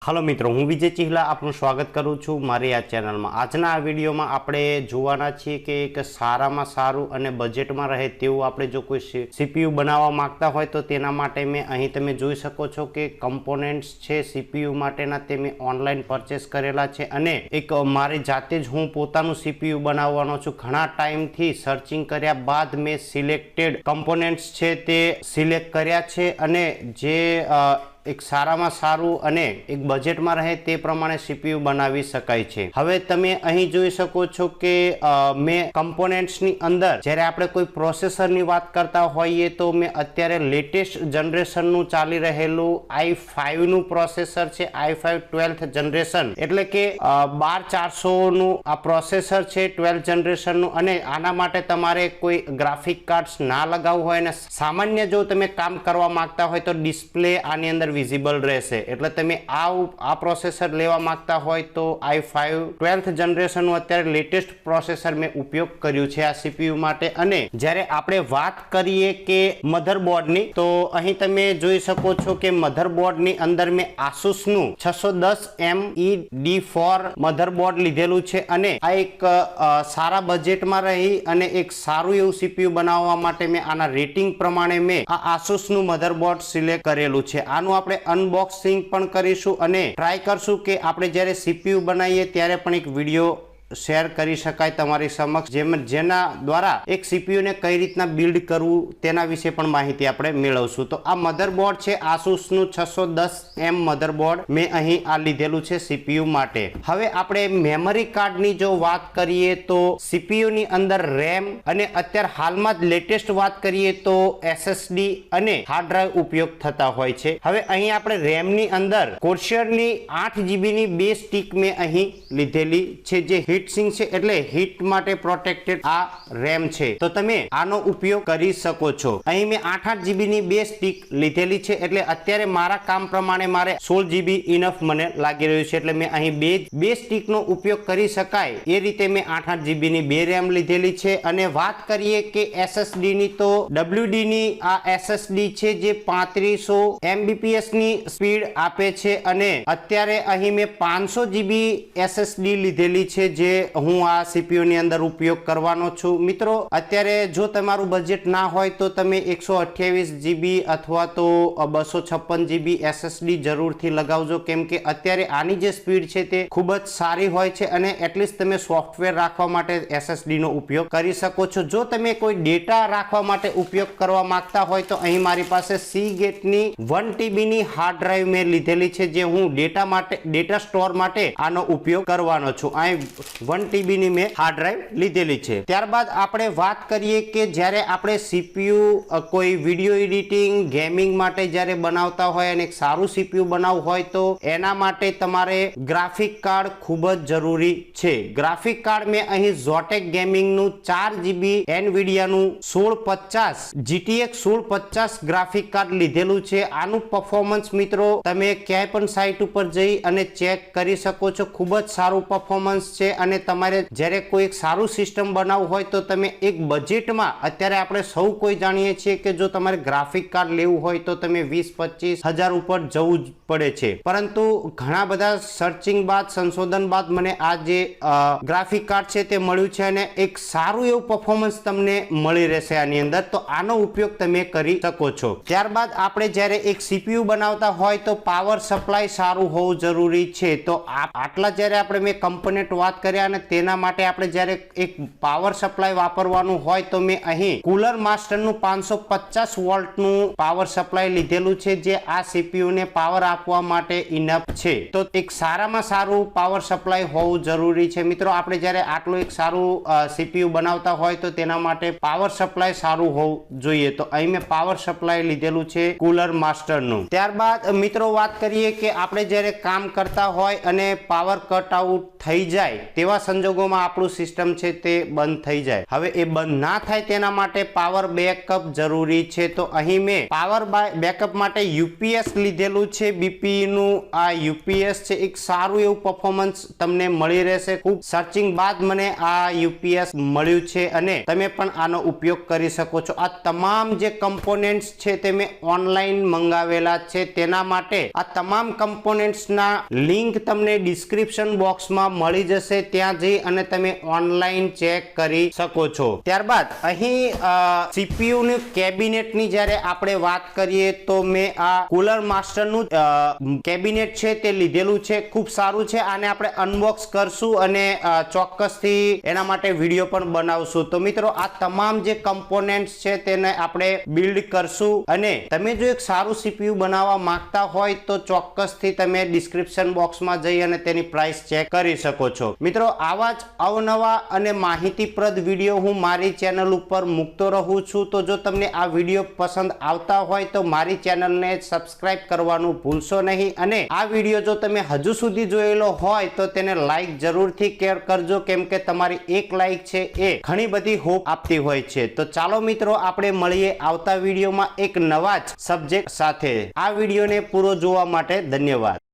Hello मित्रों, हूँ विजय चिहला आपનું સ્વાગત કરું છું મારી આ ચેનલમાં। આજના આ વિડીયોમાં આપણે જોવાના છીએ કે એક સારામાં સારું અને બજેટમાં રહે તેવું આપણે જો કોઈ સીપીયુ બનાવવા માંગતા હોય તો તેના માટે મેં અહીં તમે જોઈ શકો છો કે કમ્પોનેન્ટ્સ છે સીપીયુ માટેના તે મેં ઓનલાઈન પરચેસ કરેલા છે અને એક મારી જાતે જ હું પોતાનું સીપીયુ બનાવવાનો છું। ઘણા ટાઈમથી સર્ચિંગ કર્યા બાદ મેં સિલેક્ટેડ કમ્પોનેન્ટ્સ છે તે સિલેક્ટ કર્યા છે અને જે एक साराમાં સારું અને એક બજેટમાં રહે તે પ્રમાણે સીપીયુ બનાવી શકાય છે। હવે તમે અહીં જોઈ શકો છો કે મેં કમ્પોનેન્ટ્સની અંદર જ્યારે આપણે કોઈ પ્રોસેસરની વાત કરતા હોઈએ તો મેં અત્યારે લેટેસ્ટ જનરેશનનું ચાલી રહેલું i5 નું પ્રોસેસર છે, i5 12th જનરેશન એટલે કે 12400 નું આ પ્રોસેસર છે 12th જનરેશનનું। અને આના માટે તમારે કોઈ ગ્રાફિક કાર્ડ્સ ના લગાવવું હોય અને સામાન્ય જો તમે કામ કરવા માંગતા હોય તો ડિસ્પ્લે આની અંદર વિઝિબલ રહેશે। એટલે તમે આ પ્રોસેસર લેવા માંગતા હોય તો i5 12th જનરેશનનું અત્યારે લેટેસ્ટ પ્રોસેસર મેં ઉપયોગ કર્યું છે આ સીપીયુ માટે। અને જ્યારે આપણે વાત કરીએ કે મધરબોર્ડની તો અહીં તમે જોઈ શકો છો કે મધરબોર્ડની અંદર મેં Asus નું 610ME D4 મધરબોર્ડ લીધેલું છે અને આ એક સારા બજેટમાં રહી અને એક સારું એવું સીપીયુ બનાવવા માટે મેં આના રેટિંગ પ્રમાણે મેં આ Asus નું મધરબોર્ડ સિલેક્ટ કરેલું છે। આનું આપણે અનબોક્સિંગ પણ કરીશું અને ટ્રાય કરશું કે આપણે જ્યારે સીપીયુ બનાવીએ ત્યારે પણ એક વિડીયો શેર કરી શકાય તમારી સમક્ષ, જેના દ્વારા એક સીપીયુને કઈ રીતના બિલ્ડ કરવું તેના વિશે પણ માહિતી આપણે મેળવશું। તો આ મધરબોર્ડ છે Asus નું 610M મધરબોર્ડ મેં અહીં આ લીધેલું છે સીપીયુ માટે। હવે આપણે મેમરી કાર્ડની જો વાત કરીએ તો સીપીયુની અંદર રેમ અને અત્યારે હાલમાં જ લેટેસ્ટ વાત કરીએ તો SSD અને હાર્ડ ડ્રાઈવ ઉપયોગ થતા હોય છે। હવે અહીં આપણે રેમની અંદર કોર્સિયરની 8GB ની 2 સ્ટીક મેં અહીં લીધેલી છે જે હીટ સિંક છે એટલે હીટ માટે પ્રોટેક્ટેડ આ રેમ છે, તો તમે આનો ઉપયોગ કરી શકો છો। અહીં મેં 8GB ની 2 સ્ટીક લીધેલી છે એટલે અત્યારે મારા કામ પ્રમાણે મારે 16GB ઇનફ મને લાગી રહ્યું છે એટલે મેં અહીં બે સ્ટીકનો ઉપયોગ કરી શકાય એ રીતે મેં 8GB ની 2 રેમ લીધેલી છે। અને વાત કરીએ કે SSD ની તો WD ની આ SSD છે જે 3500 Mbps ની સ્પીડ આપે છે અને અત્યારે અહીં મેં 500GB SSD લીધેલી છે જે હું આ સીપીયુ ની અંદર ઉપયોગ કરવાનો છું। મિત્રો અત્યારે જો તમારું બજેટ ના હોય તો તમે 128GB અથવા તો 256GB SSD જરૂરથી લગાવજો, કેમ કે અત્યારે આની જે સ્પીડ છે તે ખૂબ જ સારી હોય છે અને એટલીસ્ટ તમે સોફ્ટવેર રાખવા માટે SSD નો ઉપયોગ કરી શકો છો। જો તમે કોઈ ડેટા રાખવા માટે ઉપયોગ કરવા માંગતા હોય તો અહીં મારી પાસે Seagate ની 1TB ની હાર્ડ ડ્રાઈવ મેં લીધેલી છે જે હું ડેટા સ્ટોર માટે આનો ઉપયોગ કરવાનો છું। અહીં 1TB ની મેં હાર્ડ ડ્રાઈવ લીધેલી છે। ત્યારબાદ આપણે વાત કરીએ કે જ્યારે આપણે સીપીયુ કોઈ વિડીયો એડિટિંગ ગેમિંગ માટે જ્યારે બનાવતા હોય અને એક સારું સીપીયુ બનાવવું હોય તો એના માટે તમારે ગ્રાફિક કાર્ડ ખૂબ જ જરૂરી છે। ગ્રાફિક કાર્ડ મેં અહીં Zotac ગેમિંગ નું 4GB NVIDIA નું 1650 GTX 1650 ગ્રાફિક કાર્ડ લીધેલું છે। આનું પરફોર્મન્સ મિત્રો તમે ક્યાંય પણ સાઇટ ઉપર જઈ અને ચેક કરી શકો છો, ખૂબ જ સારું પરફોર્મન્સ છે। અને તમારે જ્યારે કોઈ એક સારું સિસ્ટમ બનાવવું હોય તો તમે એક બજેટમાં અત્યારે આપણે સૌ કોઈ જાણીએ છીએ કે જો તમારે ગ્રાફિક કાર્ડ લેવું હોય તો તમે 20-25 હજાર ઉપર જવું જ પડે છે, પરંતુ ઘણા બધા સર્ચિંગ બાદ સંશોધન બાદ મને આ જે ગ્રાફિક કાર્ડ છે તે મળ્યું છે અને એક સારું એવું પરફોર્મન્સ તમને મળી રહેશે આની અંદર, તો આનો ઉપયોગ તમે કરી શકો છો। ત્યારબાદ આપણે જ્યારે એક સીપીયુ બનાવતા હોય તો પાવર સપ્લાય સારું હોવું જરૂરી છે। તો આટલા જ્યારે આપણે મેં કમ્પોનેન્ટ વાત કર્યા અને તેના માટે આપણે જ્યારે એક પાવર સપ્લાય વાપરવાનું હોય તો મેં અહીં કુલર માસ્ટરનું 550 વોલ્ટનું પાવર સપ્લાય લીધેલું છે જે આ સીપીયુ ને પાવર આપવા માટે ઇનફ છે। તો એક સારામાં સારું પાવર સપ્લાય હોવું જરૂરી છે। મિત્રો આપણે જ્યારે આટલું એક સારું સીપીયુ બનાવતા હોય તો તેના માટે પાવર સપ્લાય સારું હોવું જોઈએ, તો અહીં મેં પાવર સપ્લાય લીધેલું છે કુલર માસ્ટરનું। ત્યારબાદ મિત્રો વાત કરીએ કે આપણે જ્યારે કામ કરતા હોય અને પાવર કટ આઉટ થઈ જાય તેવા તેવા સંજોગોમાં આપણું સિસ્ટમ છે તે બંધ થઈ જાય. હવે એ બંધ ના થાય તેના માટે પાવર બેકઅપ જરૂરી છે. તો અહીં મેં પાવર બેકઅપ માટે યુપીએસ લીધેલું છે. બીપી નું આ યુપીએસ છે, એક સારું એવું પરફોર્મન્સ તમને મળી રહેશે. ખૂબ સર્ચિંગ બાદ મને આ યુપીએસ મળ્યું છે અને તમે પણ આનો ઉપયોગ કરી શકો છો. આ તમામ જે કમ્પોનેન્ટ્સ છે તે મેં ઓનલાઈન મંગાવેલા છે. તેના માટે આ તમામ કમ્પોનેન્ટ્સના લિંક તમને ડિસ્ક્રિપ્શન બોક્સમાં મળી જશે. ત્યાં જઈ અને તમે ઓનલાઈન ચેક કરી શકો છો. ત્યારબાદ અહીં સીપીયુ ની કેબિનેટની જ્યારે આપણે વાત કરીએ તો મેં આ કુલર માસ્ટરનું કેબિનેટ છે તે લીધેલું છે. ખૂબ સારું છે. આને આપણે અનબોક્સ કરશું અને ચોક્કસથી એના માટે વિડીયો પણ બનાવશું. તો મિત્રો આ તમામ જે કમ્પોનેન્ટ્સ છે તેને આપણે બિલ્ડ કરશું અને તમે જો એક સારું સીપીયુ બનાવવા માંગતા હોય તો ચોક્કસથી તમે ડિસ્ક્રિપ્શન બોક્સમાં જઈ અને તેની પ્રાઇસ ચેક કરી શકો છો. મિત્રો આવા જ અવનવા અને માહિતીપ્રદ વિડીયો હું મારી ચેનલ ઉપર મૂકતો રહું છું. તો જો તમને આ વિડીયો પસંદ આવતા હોય તો મારી ચેનલને સબસ્ક્રાઇબ કરવાનું ભૂલશો નહીં અને આ વિડીયો જો તમે હજુ સુધી જોયેલો હોય તો તેને લાઈક જરૂરથી કરજો, કેમ કે તમારી એક લાઈક છે એ ઘણી બધી હોપ આપતી હોય છે. તો ચાલો મિત્રો આપણે મળીએ આવતા વિડીયોમાં એક નવા જ સબ્જેક્ટ સાથે. આ વિડીયોને પૂરો જોવા માટે ધન્યવાદ.